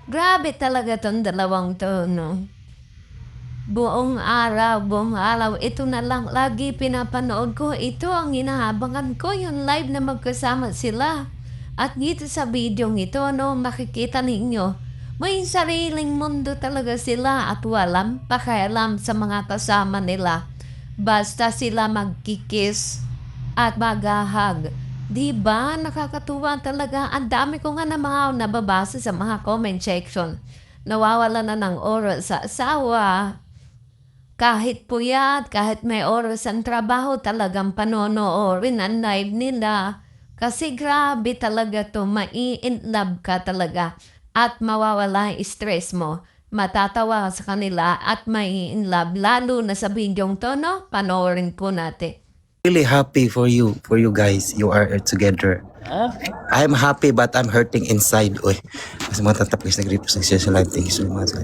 Grabe talaga tong dalawang to, no? Buong araw, ito na lang lagi pinapanood ko. Ito ang inaabangan ko, yung live na magkasama sila. At dito sa video ito, no, makikita ninyo, may sariling mundo talaga sila at walang pakialam sa mga kasama nila. Basta sila magkikis at maghahag. Diba? Nakakatuwa talaga. Ang dami ko nga na mga nababasa sa mga comment section. Nawawala na ng oras sa asawa. Kahit puyat, kahit may oras ang trabaho, talagang panonoorin ang live nila. Kasi grabe talaga to, mai-in-love ka talaga. At mawawala yung stress mo. Matatawa sa kanila at mai-in-love. Lalo na sa bidyong to, no? Panoorin po natin. Really happy for you guys. You are together. I'm happy but I'm hurting inside. Uy, mas mga tatapos nag-repost ng social life. Thank you so much.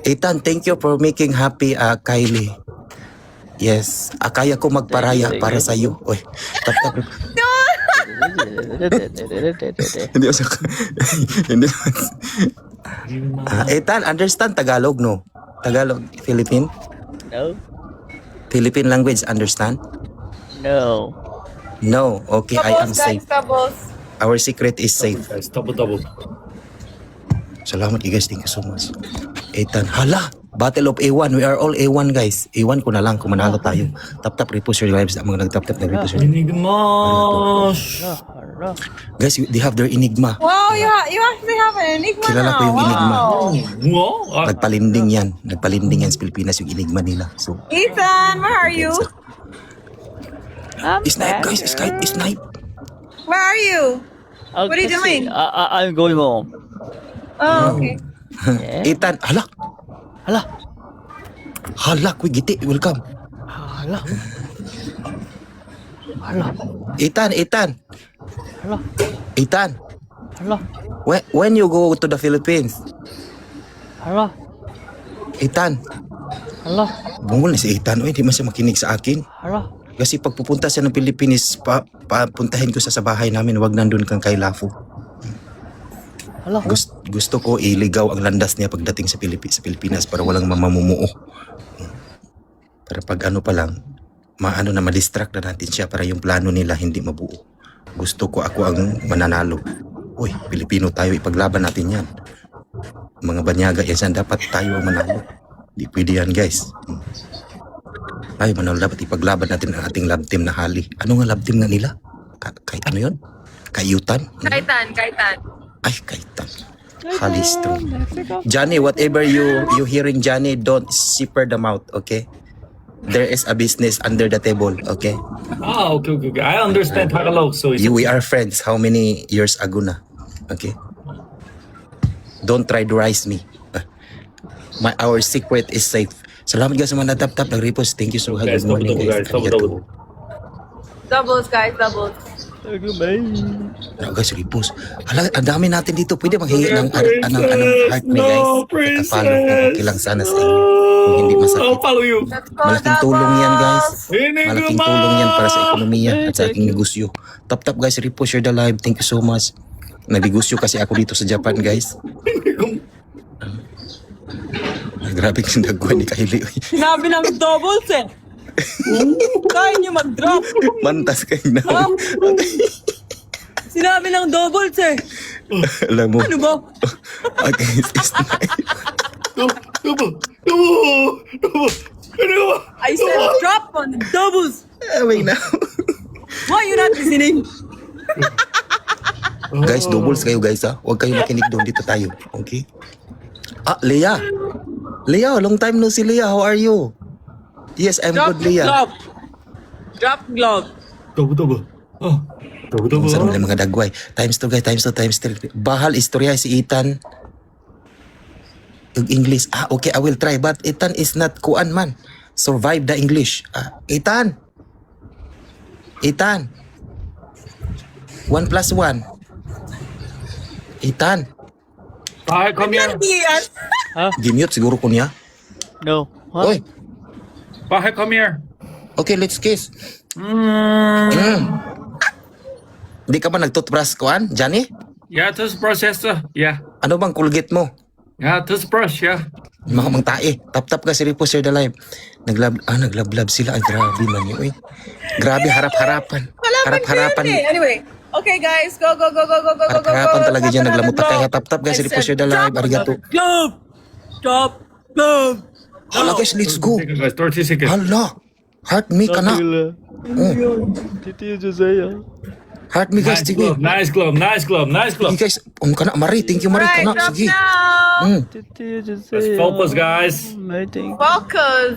Ethan, thank you for making happy Kylie. Yes, kaya ko magparaya para sa iyo. Uy, tap. Hindi ako hindi. Ethan, understand Tagalog, no? Tagalog, Philippine? No. Philippine language, understand? No. No, okay, I am safe. Doubles. Our secret is safe. Guys, double. Salamat guys, thank you so much. Ethan, hala! Battle of A1, we are all A1 guys. A1 ko na lang kung manalo tayo. Tap repost your lives. Ang mga nag-tap repost your lives. Enigma. Guys, they have their enigma. Wow, you actually have an enigma Kilala now. ko yung enigma. Wow. Nagpalinding yan sa Pilipinas yung enigma nila. So, Ethan, where are you? snipe guys, snipe. Where are you? What are you doing? I'm going home. Oh, okay. Ethan, hala! Hala, kuy giti, welcome. Hala. Ethan. Hala. When you go to the Philippines? Hala. Ethan. Hala. Bungol na si Ethan. Uy, di man siya makinig sa akin. Hala. Kasi pag pupunta siya ng Pilipinas, papuntahin ko sa bahay namin, wag nandun kang kay Lafo. Hala. Gusto ko iligaw ang landas niya pagdating sa Pilipinas para walang mamamumuo. Para pag ano pa lang, ma-distract na natin siya para yung plano nila hindi mabuo. Gusto ko ako ang mananalo. Uy, Pilipino tayo, ipaglaban natin yan. Mga banyaga yan, dapat tayo ang manalo. Di pwede yan guys. Ay, manalo, dapat ipaglaban natin ang ating love team na Hali. Ano nga love team nga nila? Kahit ano yun? Kayutan? Kaitan. Ay, Kaitan. Hali strong. Johnny, whatever you hearing, Johnny, don't zipper the mouth, okay? There is a business under the table, okay? Okay. I understand Tagalog, so it's We are friends. How many years ago na? Okay? Don't try to rise me. Our secret is safe. Salamat guys sa mga natap-tap. Nag-repost. Thank you so much. guys, Good morning double, guys. double. Doubles, guys, doubles. Ano guys, repost. Hala, ang dami natin dito. Pwede maghingi ng heart me guys. Follow kung okay lang sana sa inyo. Kung hindi I'll masakit. follow you. Let's go, Malaking tulong yan guys. Enigma. Malaking tulong yan para sa ekonomiya at sa aking negosyo. Tap guys, repost, share the live. Thank you so much. Nagnegosyo kasi ako dito sa Japan guys. Grabe kang nagkuhan ni Kylie. Sinabi ng doubles eh. Kaya niyo mag-drop. Mantas kayo na. Sinabi ng doubles eh. Alam mo. Ano ba? Okay, Double. I said drop on the doubles. wait now. Why you not listening? Guys, doubles kayo guys ha. Huwag kayo makinig doon, dito tayo. Okay? Leah. Leah, long time no see Leah. How are you? Yes, I'm Drop good, Leah. glove. Drop glove. Double. Double. Sa mga dagway. Times 2 guys, times 3. Bahal istorya si Ethan. Yung English. Okay, I will try. But Ethan is not kuan man. Survive the English. Ethan. 1 plus 1. Ethan. Bye, come here. Yan. Gimute siguro ko niya. No. What? Oy. Bye, come here. Okay, let's kiss. Di ka ba nag-toothbrush kuan, Johnny? Yeah, this processor. Yeah. Ano bang Colgate mo? Yeah, toothbrush, yeah. Mga mang tae. Tap-tap ka si Ripo Share the Live. Naglablab sila. Ay, grabe man yun. Eh. Grabe, harap-harapan. Wala bang Harap-harapan. yun eh. Anyway. Okay, guys. Go. Harap-harapan talaga dyan. Naglamutak kaya. Tap-tap ka si Ripo Share the Live. Arigato. Glove! Stop! Glove! Hala guys, let's go. 30 seconds. Hala. Heart me ka na. Titi Josaya. Heart me guys, Nice sige. glove, nice glove, nice glove, nice glove. Sige guys. Ka na. Mari, thank you Mari ka Right, na. drop Sige. now. Titi Josaya. Let's focus, guys. Waiting. Focus,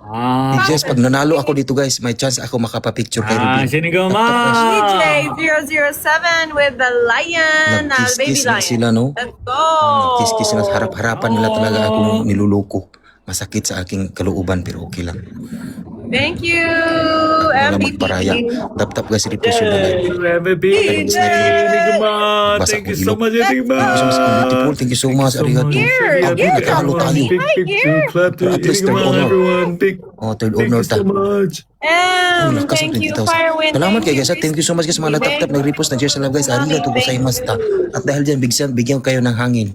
Eh, guys, pag nanalo ako dito guys, may chance ako makapapicture kay Ruby. Sini go, DJ ma. 007 with the lion, baby Nagkiss-kiss na lion. sila, no? Let's go. Kiss-kiss na sa harap-harapan nila talaga akong niluloko. Masakit sa aking kalooban pero okay lang. Thank you, Wala MVP. magparaya. Tap-tap guys, Ripo Share the Live. MVP. DJ. Enigma. Basa Thank you kong so ilok. much, Thank you so Enigma. much, beautiful. Thank you so much. Arigato. Here, Ako, here. nagkahalo tayo. Big picture. Clap to At least third Enigma, honor. everyone. Big. Oh, third Thank honor you so ta. much. Lakas Thank ng you, 20,000. Firewind. Salamat kayo guys. Thank you so much guys mga natap-tap, nag-repost, nag-share sa live guys. Arigato gozaimasu ta. At dahil dyan, bigyan kayo ng hangin.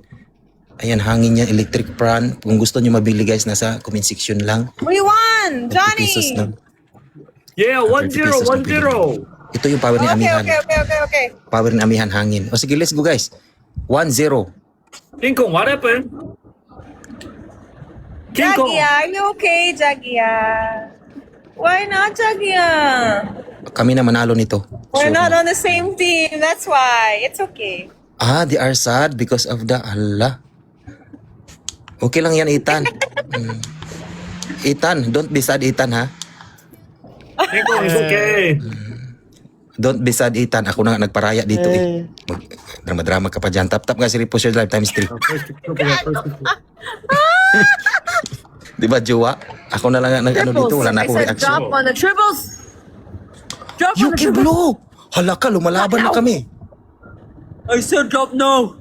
Ayan, hangin yan, electric fan. Kung gusto nyo mabili guys, nasa comment section lang. We won, 30 Johnny. pesos lang. Yeah, 30 pesos 1-0, na bili. 1-0. Ito yung power ni Okay, Amihan. okay. Power ni Amihan, hangin. O sige, let's go guys. 1-0. King Kong, what happened? King Kong. Jagia, are you okay, Jagia? Why not, Jagia? Kami na manalo nito. We're So, not on the same team. That's why. It's okay. they are sad because of the Allah. Okay lang yan, Ethan. Ethan, don't be sad, Ethan, ha? King Kong is okay. Don't be sad, Ethan. Ako na nga nagparaya dito, eh. Drama-drama ka pa dyan. Tap-tap nga si Ripo Share Live times 3. Di ba, Jowa? Ako na lang nga nag-ano dito. Wala na I akong said reaction. drop on the triples. Drop on the Yuki triples. Blue! Hala ka, lumalaban na kami. I said drop now!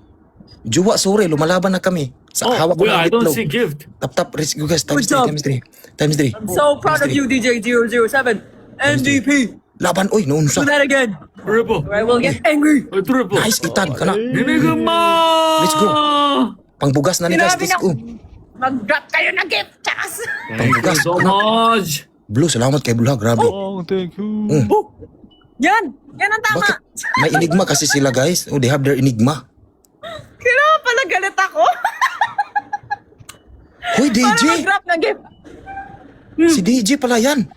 Jowa, sorry, lumalaban na kami. Sa hawak ko Wait, ng I don't itlog. see gift. Tap-tap, risk you guys. Times Good 3, job. times 3. Times 3. I'm so proud of you, DJ 007. MVP! Laban, oy, naunsa. Do that again! Triple. Or I will get angry! Triple. Nice, Ethan, ka na. Enigma. Let's go. Pangbugas na ni guys, Sinabi let's na- go. Mag-drop kayo ng gift, Chas. Thank you so much. Blue, salamat kay Blue, ha, grabe. Oh, thank you. Yan ang tama. Bakit? May enigma kasi sila guys. Oh, they have their enigma. Kaya pala galit ako. Hoy, Para DJ! mag-drop ng gift. Si DJ pala yan.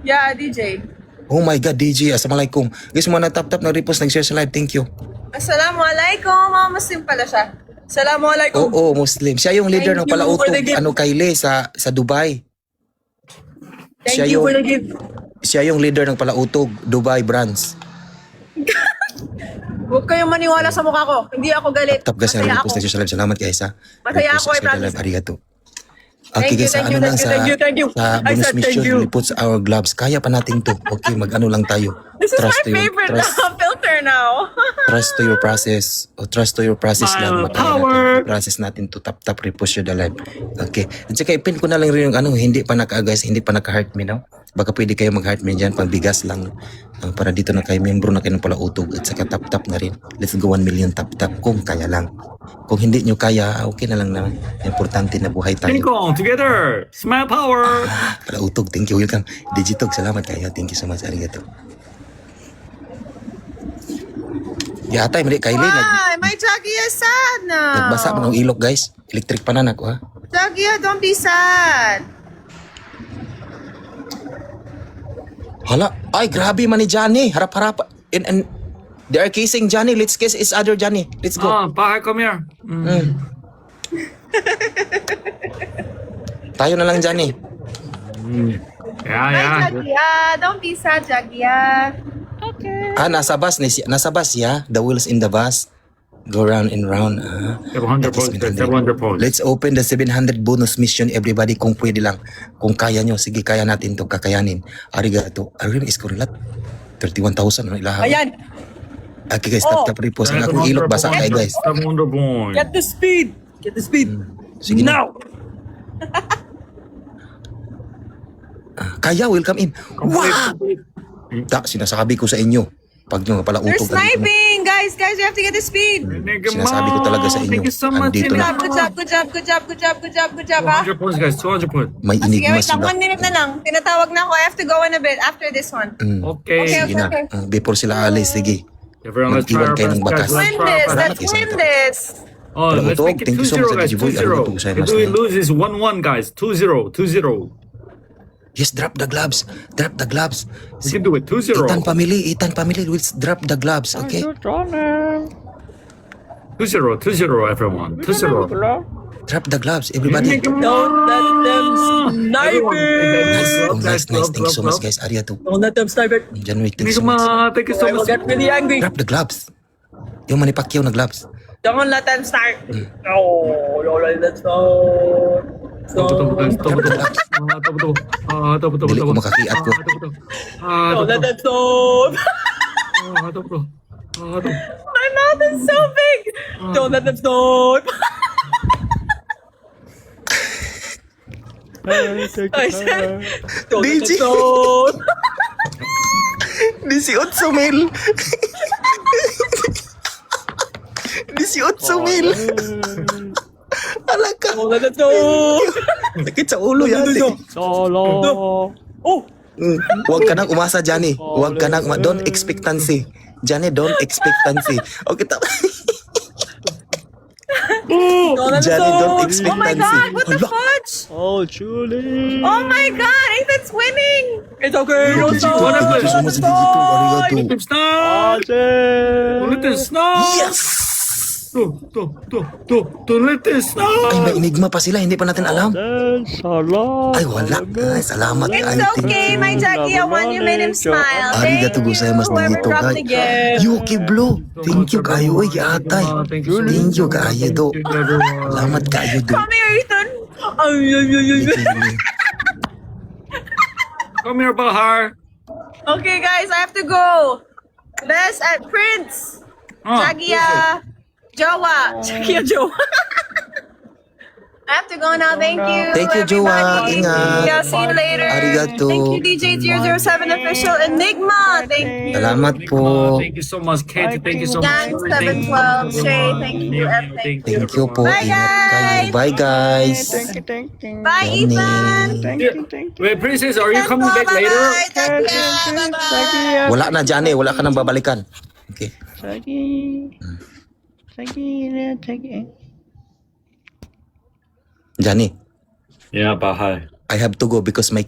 Yeah, DJ. Oh my God, DJ. Assalamualaikum. Guys, mga natap-tap, nag-repost, nag-share sa live. Thank you. Assalamualaikum. Muslim pala siya. Assalamualaikum. Oo, Muslim. Siya yung leader ng Thank you palautog, for the gift. Kayle, sa Dubai. Thank you for the gift! Siya yung leader ng palautog, Dubai branch. Huwag kayong maniwala sa mukha ko. Hindi ako galit. Tap guys, Masaya nag-repost, ako. nag-share sa live. Salamat guys, ha. Masaya Repost, ako, I share sa promise. live. Arigato. Okay guys, Thank sa you, ano lang thank you. sa I bonus said thank mission, you. we put our gloves. Kaya pa natin to. Okay, mag-ano lang tayo. This is my to your- favorite trust, filter now. trust to your process. O trust to your process lang. Makaya Power! natin. Process natin to tap repost your the live. Okay. At saka ipin ko na lang rin yung ano, hindi pa naka-guys, hindi pa naka-heart me now. Baka pwede kayo mag-heart me dyan, pangbigas lang. Para dito na kayo, membro na kayo ng palautog. At saka tap na rin. Let's go 1 million tap kung kaya lang. Kung hindi nyo kaya, okay na lang naman. Importante na buhay King tayo. Kong, together. Smile power. Palautog, thank you, welcome. Digitog, salamat kayo. Thank you so much, arigato. Yatay, mali, Kylie, Why? My Jagia is sad now. nagbasa pa ng ilok, guys. Electric pa na ako, ha? Jagia, don't be sad. Hala, ay, grabe man ni Johnny. Harap-harap. And they are kissing Johnny. Let's kiss each other, Johnny. Let's go. Bye, come here. Tayo na lang, Johnny. Yeah, My yeah. Jagia, don't be sad, Jagia. Nasa bus, yeah? The wheels in the bus. Go round and round. 700 points, 700 points. Let's open the 700 bonus mission, everybody, kung pwede lang. Kung kaya nyo, sige, kaya natin to, kakayanin. Arigato. Arigato, iskorilat. 31,000, ano ilaha? Ayan! Okay guys, tap repost. Ang akong ilok, basa kayo guys. 700 points. Get the speed! Get the speed! Sige na. Now! Kaya, welcome in. Wow! Sinasabi ko sa inyo. Pag nyo pala They're utog. sniping, guys. guys, we have to get the speed. Sinasabi ko talaga sa inyo, Thank you so much. andito na. Good job, ha? 200 points, guys. 200 points. May Sige, enigma wait lang. sila. 1 minute na lang. Tinatawag na ako. I have to go in a bit after this one. Okay. Sige na. Before sila alis, sige. Everyone, let's try Mag-iwan our kayo best, ng guys. bakas. Let's Win try our this. best. Let's win this. Oh, Pero let's ito, make it thank you so 2-0, much, guys. Jiboy. 2-0. Arigatou gozaimasu. If we lose, it's 1-1, guys. 2-0. 2-0. Yes, drop the gloves. Drop the gloves. We can do it. 2-0. Ethan family, let's drop the gloves, okay? 2-0. 2-0, everyone. 2-0. Drop the gloves, everybody. Don't let them snipe it. Nice. Thank you so much, guys. Arigatou. Don't let them snipe it. January, thank you so much. Enigma, thank you so I will much. get really angry. Drop the gloves. Yung Manny Pacquiao na gloves. Don't let them start. No, don't let them start. Dili ko makakiat ko. Don't let them stop. My mouth is so big. Don't let them stop. I said, don't let them DJ. stop. 18 mil. 18 mil. Alaka. Don't let them stop. Sakit sa ulo yan. Solo. Oh, Huwag ka nang umasa, Johnny. Huwag ka nang don't expectancy. Johnny, don't expectancy. Okay, tama. don't let them Johnny, don't stop. expectancy. Oh my God, what the fudge? Oh, Julie. Oh my God, Ethan's winning. It's okay. Don't Thank you stop. so much, Digito. Arigato. Let them stop. Ajay. Let them stop. Yes! Don't let them stop. Ay, may enigma pa sila. Hindi pa natin alam. Salam. Ay, wala. Ay, salamat. It's Ay, thank okay, you. my Jackie. I want you made him smile. Arigatou gozaimasu, Whoever Digito, dropped guys. the gift. Yuki Blue. Thank you kayo. Ay, atay. Thank you so much. Thank you kayo, do. Thank you, everyone. Salamat kayo, do. Come here, Ethan. Come here, Bahar. Okay, guys, I have to go. Best at Prince. Jagia. Jowa. Jagia Jowa. I have to go now. Thank you. Thank you, Jowa. everybody. Ingat. Yeah, see you later. Arigato. Thank you, DJ007 Official Enigma. Thank you. Salamat po. Thank you so much, Kate. Thank you so much. Gang 712. Shay, thank you. F, thank you. Thank you po. Bye, Ingat kayo. guys. Bye, guys. Thank you. Bye, Johnny. Ethan. Wait, Princess, are you coming back later? Bye, Jagia. Bye-bye. Wala na, Johnny. Wala ka nang babalikan. Okay. Johnny, Yeah, Bahar. I have to go because my